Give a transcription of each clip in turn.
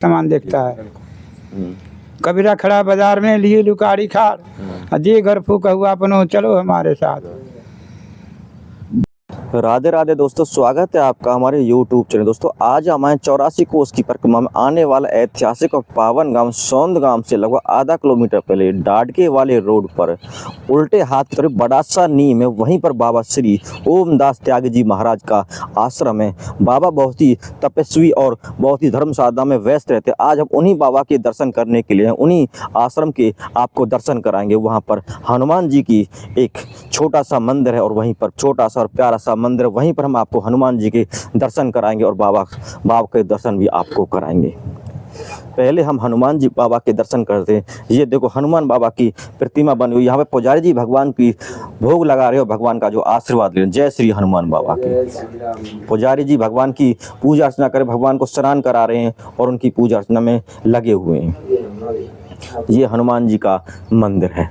सामान देखता है। कबीरा खड़ा बाजार में लिए लुकारी खाड़, जे घर फूका हुआ अपनो चलो हमारे साथ। राधे राधे दोस्तों, स्वागत है आपका हमारे YouTube चैनल। दोस्तों आज हमारे 84 कोस की परिक्रमा में आने वाला ऐतिहासिक और पावन गांव सौंद गांव से लगभग आधा किलोमीटर पहले डाडके वाले रोड पर उल्टे हाथ की तरफ बड़ा सा नीम है, वहीं पर बाबा श्री ओमदास त्यागी जी महाराज का आश्रम है। बाबा बहुत ही तपस्वी और बहुत ही धर्म साधना में व्यस्त रहते। आज हम उन्हीं बाबा के दर्शन करने के लिए उन्हीं आश्रम के आपको दर्शन कराएंगे। वहाँ पर हनुमान जी की एक छोटा सा मंदिर है और वहीं पर छोटा सा और प्यारा सा मंदिर, वहीं पर हम आपको हनुमान जी के दर्शन कराएंगे और बाबा के दर्शन भी आपको कराएंगे। पहले हम हनुमान जी बाबा के दर्शन करते हैं। ये देखो हनुमान बाबा की प्रतिमा बनी हुई, यहाँ पे पुजारी जी भगवान की भोग लगा रहे हो, भगवान का जो आशीर्वाद ले रहे। जय श्री हनुमान बाबा के। पुजारी जी भगवान की पूजा अर्चना कर, भगवान को स्नान करा रहे हैं और उनकी पूजा अर्चना में लगे हुए हैं। ये हनुमान जी का मंदिर है।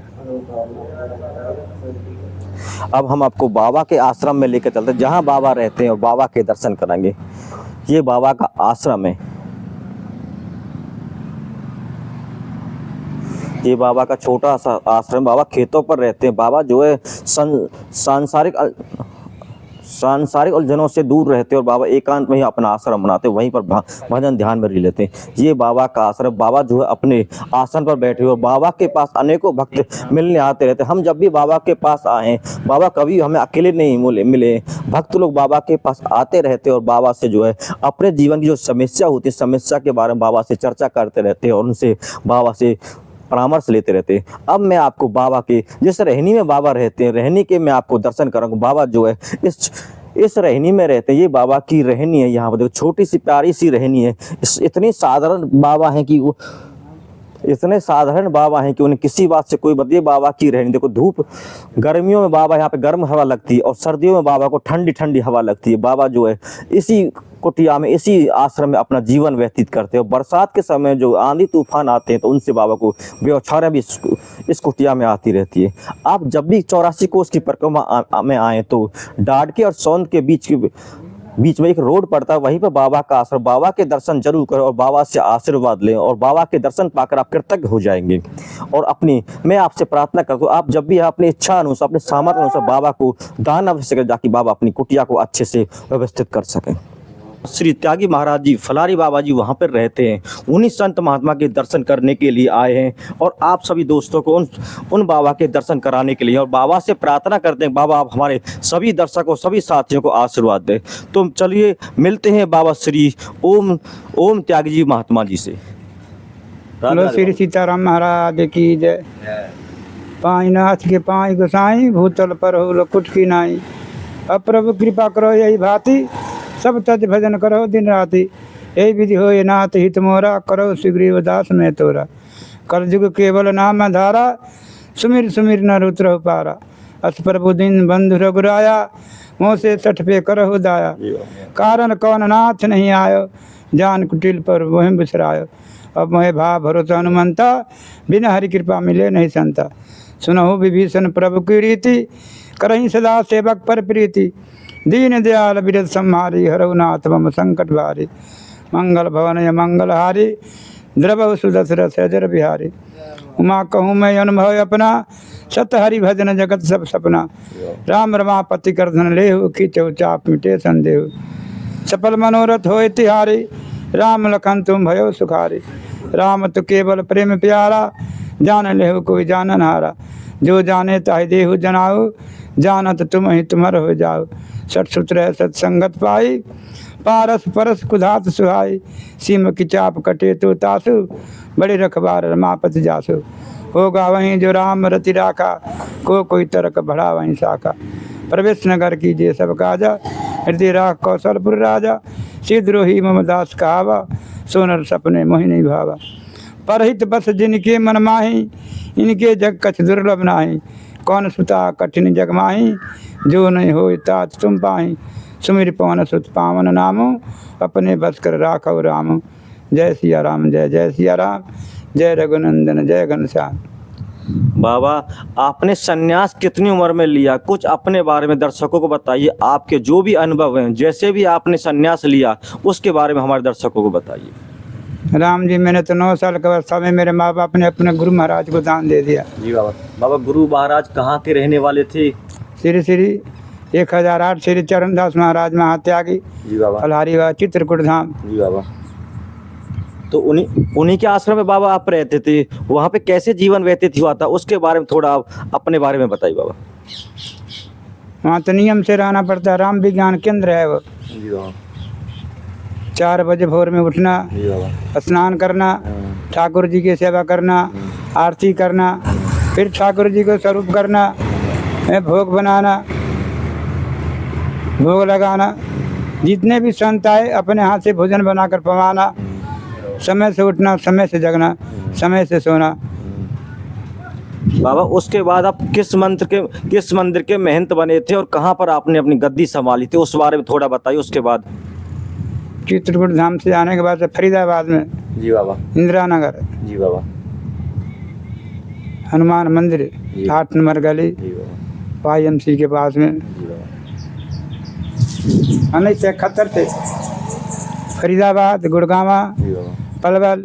अब हम आपको बाबा के आश्रम में लेकर चलते हैं, जहाँ बाबा रहते हैं और बाबा के दर्शन कराएंगे। ये बाबा का आश्रम है। ये बाबा का छोटा सा आश्रम। बाबा खेतों पर रहते हैं। बाबा जो है सांसारिक उलझनों से दूर रहते हैं और बाबा एकांत में ही अपना आश्रम बनाते हैं, वहीं पर भजन ध्यान में रह लेते हैं। ये बाबा का आश्रम। बाबा जो है अपने आसन पर बैठे हुए और बाबा के पास अनेकों भक्त मिलने आते रहते हैं। हम जब भी बाबा के पास आए, बाबा कभी हमें अकेले नहीं मिले। भक्त लोग बाबा के पास आते रहते हैं और बाबा से जो है अपने जीवन की जो समस्या होती है, समस्या के बारे में बाबा से चर्चा करते रहते हैं और उनसे बाबा से परामर्श लेते रहते हैं। अब मैं आपको बाबा के जिस रहनी में बाबा रहते हैं, रहनी के मैं आपको दर्शन कराऊंगा। बाबा जो है इस रहनी में रहते हैं। ये बाबा की रहनी है। यहाँ पर देखो छोटी सी प्यारी सी रहनी है। इतनी साधारण बाबा हैं कि वो इतने साधारण बाबा हैं कि उन्हें किसी बात से कोई मतलब। बाबा की रहनी देखो, धूप गर्मियों में बाबा यहाँ पे गर्म हवा लगती है और सर्दियों में बाबा को ठंडी ठंडी हवा लगती है। बाबा जो है इसी कुटिया में, इसी आश्रम में अपना जीवन व्यतीत करते हैं। और बरसात के समय जो आंधी तूफान आते हैं तो उनसे बाबा को बौछारें भी इस कुटिया में आती रहती है। आप जब भी 84 कोस की परिक्रमा में आए तो डाडके और सौंद के बीच में एक रोड पड़ता है, वहीं पर बाबा का आश्रम। बाबा के दर्शन जरूर करें और बाबा से आशीर्वाद लें और बाबा के दर्शन पाकर आप कृतज्ञ हो जाएंगे। और मैं आपसे प्रार्थना करता हूँ, आप जब भी अपनी इच्छा अनुसार, अपने सामर्थ्य अनुसार बाबा को दान अवश्य करें, ताकि बाबा अपनी कुटिया को अच्छे से व्यवस्थित कर सकें। श्री त्यागी महाराज जी, फलारी बाबा जी वहाँ पर रहते हैं। उन्हीं संत महात्मा के दर्शन करने के लिए आए हैं और आप सभी दोस्तों को उन बाबा के दर्शन कराने के लिए और बाबा से प्रार्थना करते हैं, बाबा आप हमारे सभी दर्शकों, सभी साथियों को आशीर्वाद दें। तो चलिए मिलते हैं बाबा श्री ओम त्यागी जी महात्मा जी से। श्री सीताराम महाराज की जय। पाँच नाथ के पाँच गोसाई, भूतल पर हो लकुट की नाई। अब प्रभु कृपा करो यही भांति, सब तज भजन करो दिन राति। यही विधि हो ये नाथ हित मोरा, करो सुग्रीव दास में तोरा। कलयुग केवल नाम धारा, सुमिर सुमिर न रुद्र पारा। अस प्रभु दिन बंधु रघुराया, मोह से सठ पे करहु दाया। कारण कौन नाथ नहीं आयो, जान कुटिल पर वह बिसरायो। अब मोहे भाव भरोसा हनुमंता, बिना हरि कृपा मिले नहीं संता। सुनहु विभीषण प्रभु की रीति, करहीं सदा सेवक पर प्रीति। दीन दयाल बिरद संहारी, हरहु नाथ मम संकट भारी। मंगल भवन या मंगलहारी, द्रवहु सुदशरथ अजर बिहारी। उमा कहूँ मैं अनुभव अपना, सत हरि भजन जगत सब सपना। राम रमापति कर धन लेहु, खींचहु चाप मिटे संदेहु। सफल मनोरथ होय तिहारी, राम लखन तुम भयो सुखारी। राम तो केवल प्रेम प्यारा, जान लेहु कोई जानन हारा। जो जाने ताहि देहु जनाऊ, जानत तुम ही तुमर हो जाओ। सठ सूत्र सत्संगत पाई, पारस परस कुधात सुहाई। सीम की चाप कटे तो तासु, बड़े रखबार रमापति जासु। होगा वहीं जो राम रति राखा, कोई तर्क बढ़ा वहीं शाखा। प्रवेश नगर कीजिए सब काजा, हृदय राख कौशलपुर राजा। सिद्रोही मम दास कहावा, सोनर सपने मोहिनी भावा। परहित बस जिनके मन माही, इनके जग कछ दुर्लभ नाही। कौन सुता कठिन जग माही, जो नहीं हो तात तुम पाही। सुमिर पवन सुत पावन नामो, अपने बस कर राखो राम। जय सिया राम, जय जय सिया राम। जय रघुनंदन, जय घनश्याम। बाबा आपने सन्यास कितनी उम्र में लिया, कुछ अपने बारे में दर्शकों को बताइए। आपके जो भी अनुभव हैं, जैसे भी आपने सन्यास लिया उसके बारे में हमारे दर्शकों को बताइए। राम जी, मैंने तो 9 साल की अवस्था में मेरे माँ बाप ने अपने गुरु महाराज को दान दे दिया। जी बाबा। बाबा गुरु महाराज कहाँ के रहने वाले थे? श्री 1008 श्री चरणदास महाराज महात्यागी, जी बाबा। फलहारी बाबा, चित्रकूट धाम। जी बाबा। तो उन्हीं के आश्रम में बाबा आप रहते थे, वहाँ पे कैसे जीवन व्यतीत हुआ था, उसके बारे में थोड़ा आप अपने बारे में बताइए बाबा। वहाँ तो नियम से रहना पड़ता है, राम विज्ञान केंद्र है वो। जी बाबा। 4 बजे भोर में उठना, जी बाबा। स्नान करना, ठाकुर जी की सेवा करना, आरती करना, फिर ठाकुर जी को स्वरूप करना, भोग बनाना, भोग लगाना, जितने भी संत आए अपने हाथ से भोजन बनाकर पवाना, समय से उठना, समय से जगना, समय से सोना। बाबा उसके बाद आप किस मंदिर के महंत बने थे और कहाँ पर आपने अपनी गद्दी संभाली थी, उस बारे में थोड़ा बताइए। उसके बाद चित्रकूट धाम से आने के बाद से फरीदाबाद में। जी बाबा। इंदिरा नगर। जी बाबा। हनुमान मंदिर 8 नंबर गली, जी बाबा। YMC के पास में। जी बाबा। 1971 से फरीदाबाद, गुड़गावा, जी बाबा। पलवल,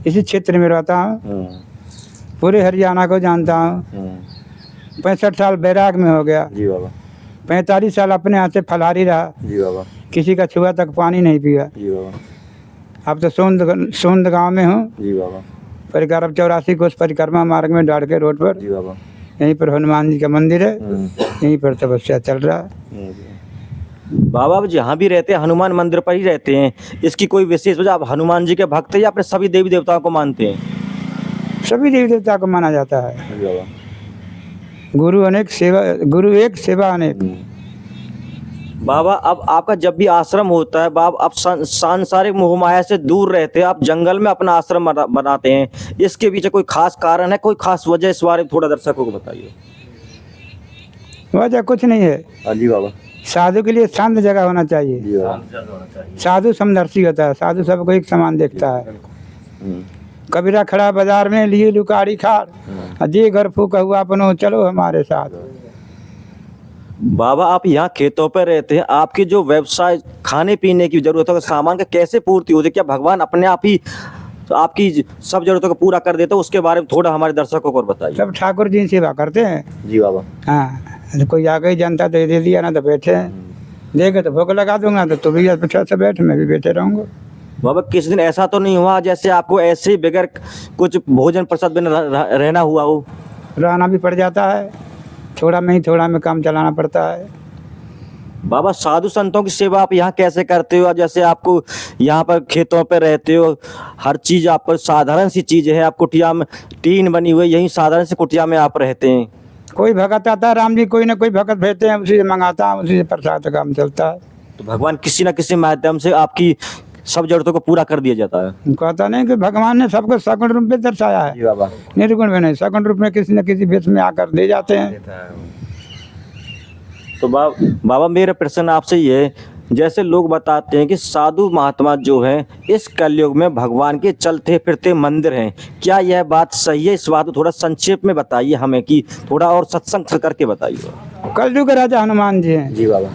इसी क्षेत्र में रहता हूँ। पूरे हरियाणा को जानता हूँ। 65 साल बैराग में हो गया। जी बाबा। 45 साल अपने हाथ से फलारी रहा। जी बाबा। किसी का छुआ तक पानी नहीं पिया। जी बाबा। अब तो सोंद गांव में हूँ। जी बाबा। परिक्रमा 84 कोस परिक्रमा मार्ग में डाड़के रोड पर। जी बाबा। यहीं पर हनुमान जी का मंदिर है, यहीं पर तपस्या चल रहा है। बाबा आप जहाँ भी रहते हैं हनुमान मंदिर पर ही रहते हैं, इसकी कोई विशेष वजह? आप हनुमान जी के भक्त हैं या अपने सभी देवी देवताओं को मानते हैं? सभी देवी देवता को माना जाता है। जी बाबा। गुरु अनेक, सेवा गुरु एक, सेवा अनेक। बाबा अब आपका जब भी आश्रम होता है, बाबा आप सांसारिक मोह माया से दूर रहते हैं, आप जंगल में अपना आश्रम बनाते हैं, इसके पीछे कोई खास कारण है, कोई खास वजह? इस बारे में थोड़ा दर्शकों को बताइए। वजह कुछ नहीं है। जी बाबा। साधु के लिए शांत जगह होना चाहिए। जी बाबा। साधु समदर्शी होता है, साधु सबको एक समान देखता है। कबीरा खड़ा बाजार में, लिए लुकाड़ी खाड़, जे घर फूका हुआ अपनो, चलो हमारे साथ। बाबा आप यहाँ खेतों पर रहते हैं, आपकी जो व्यवसाय खाने पीने की जरूरतों का सामान का कैसे पूर्ति होती है? क्या भगवान अपने आप ही आपकी सब जरूरतों को पूरा कर देते हैं? उसके बारे में थोड़ा हमारे दर्शकों को बताइए। सब ठाकुर जी सेवा करते हैं। जी बाबा। हाँ, कोई आ गई जनता तो दे दिया, ना तो बैठे हैं, देगा तो भोग लगा दूंगा, तो तू भी अच्छा से बैठ, मैं भी बैठे रहूँगा। बाबा किस दिन ऐसा तो नहीं हुआ जैसे आपको ऐसे ही बगैर कुछ भोजन प्रसाद बिना रहना हुआ हो? रहना भी पड़ जाता है, थोड़ा में काम चलाना पड़ता है। बाबा साधु संतों की सेवा आप यहाँ कैसे करते हो? जैसे आपको यहाँ पर खेतों पर रहते हो, हर चीज़ आपको साधारण सी चीज़ है, आप कुटिया में टीन बनी हुई, यही साधारण सी कुटिया में आप रहते हैं। कोई भगत आता है, राम जी कोई ना कोई भगत भेजते हैं, उसी से मंगाता है, उसी से प्रसाद का काम चलता है। तो भगवान किसी न किसी माध्यम से आपकी सब जरूरतों को पूरा कर दिया जाता है। कहता नहीं कि भगवान ने सबको सगुण रूप में दर्शाया है। बाबा। निर्गुण में नहीं, सगुण रूप में किसी न किसी भेष में आकर दे जाते हैं। तो बाबा मेरा प्रश्न आपसे ये है, जैसे लोग बताते हैं कि साधु महात्मा जो हैं इस कलयुग में भगवान के चलते फिरते मंदिर हैं, क्या यह बात सही है? इस बात को थोड़ा संक्षेप में बताइए हमें, कि थोड़ा और सत्संग करके बताइए। कलयुग राजा हनुमान जी हैं। जी बाबा।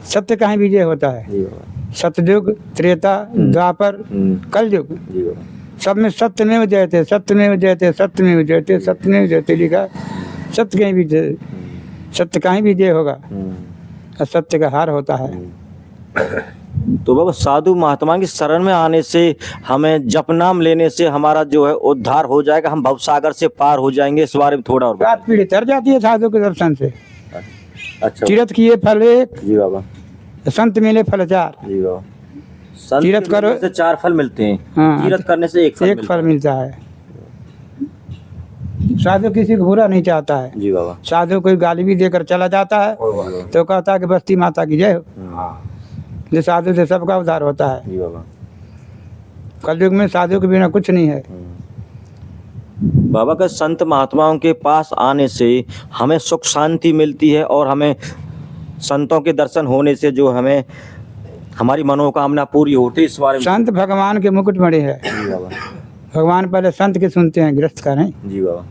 सत्य कहीं विजय होता है। जी बाबा। सतयुग, त्रेता, द्वापर, कलयुग, जी बाबा। सब में सत्यमेव जयते, सत्यमेव जयते, सत्यमेव जयते, सत्यमेव जयते लिखा। सत्य कहीं विजय, सत्य कहीं विजय होगा, और सत्य का हार होता है। तो बाबा साधु महात्मा की शरण में आने से, हमें जप नाम लेने से हमारा जो है उद्धार हो जाएगा, हम भवसागर से पार हो जाएंगे, इस बारे में थोड़ा और रात पीढ़ी तर जाती है साधु के दर्शन से। अच्छा। तीर्थ किए फल एक, जी बाबा। संत मिले फल 4। जी बाबा। तीर्थ करो से 4 फल मिलते हैं। हाँ, तीर्थ करने से एक फल मिलता है। साधु किसी को बुरा नहीं चाहता है। जी बाबा। साधु कोई गाली भी देकर चला जाता है तो कहता है कि बस्ती माता की जय हो। जो साधु से सबका उद्धार होता है। जी बाबा। कलयुग में साधु के बिना कुछ नहीं है। बाबा का संत महात्माओं के पास आने से हमें सुख शांति मिलती है, और हमें संतों के दर्शन होने से जो हमें हमारी मनोकामना पूरी होती है, इस बारे में। संत भगवान के मुकुट मणि है। जी बाबा। भगवान पहले संत के सुनते हैं, गृहस्थ का नहीं। जी बाबा।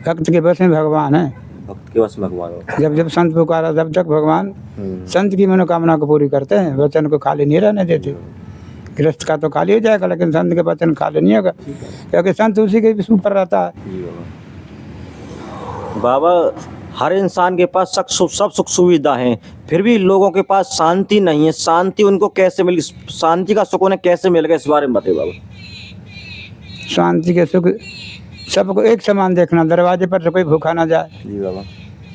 भक्त के बस में भगवान है। भक्त के बस में भगवान हो। जब संत पुकारा तब तक भगवान संत की मनोकामना को पूरी करते हैं, वचन को खाली नहीं रहने देते। गृहस्थ का तो खाली हो जाएगा, लेकिन संत के वचन खाली नहीं होगा, क्योंकि संत उसी के ऊपर रहता है। बाबा हर इंसान के पास सब सुख सुविधा हैं, फिर भी लोगों के पास शांति नहीं है। शांति उनको कैसे मिली, शांति का सुख उन्हें कैसे मिलेगा, इस बारे में बताइए बाबा। शांति के सुख सबको एक समान देखना, दरवाजे पर से कोई भूखा ना जाए, जी बाबा।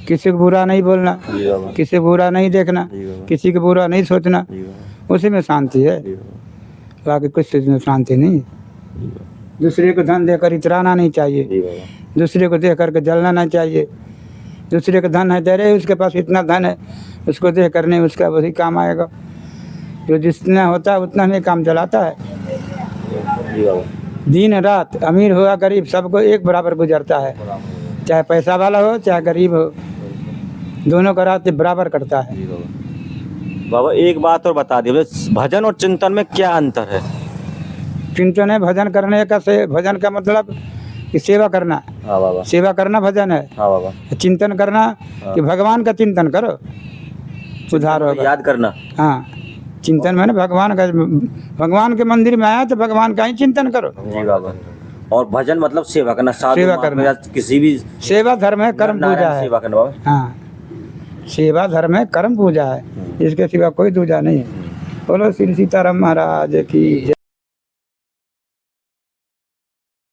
किसी को बुरा नहीं बोलना, जी बाबा। किसी को बुरा नहीं देखना, जी बाबा। किसी को बुरा नहीं सोचना, जी बाबा। उसी में शांति है, जी बाबा। बाकी कुछ चीज़ में शांति नहीं है। दूसरे को धन देकर इतराना नहीं चाहिए, जी बाबा। दूसरे को देख करके जलना नहीं चाहिए। दूसरे का धन है, दे रहे उसके पास इतना धन है, उसको देख कर नहीं उसका वही काम आएगा। जो जितना होता है उतना में काम चलाता है। जी बाबा। दिन रात अमीर हो या गरीब सबको एक बराबर गुजरता है, चाहे पैसा वाला हो चाहे गरीब हो, दोनों का रात बराबर करता है। जी बाबा। बाबा एक बात और बता दिए, भजन और चिंतन में क्या अंतर है? चिंतन है भजन करने का, से भजन का मतलब कि सेवा करना। हाँ बाबा। सेवा करना भजन है। हाँ बाबा। चिंतन करना कि भगवान का चिंतन करो, सुधार होगा। याद करना। हाँ, चिंतन में ना भगवान का, भगवान के मंदिर में आया तो भगवान का ही चिंतन करो। जी बाबा। और भजन मतलब सेवा करना, साधु सेवा महात्मा करना। या किसी भी सेवा धर्म है, कर्म पूजा नारायण है। सेवा करना बाबा। हाँ, सेवा धर्म है, कर्म पूजा है, इसके सिवा कोई दूजा नहीं है। बोलो श्री सीताराम महाराज की जय।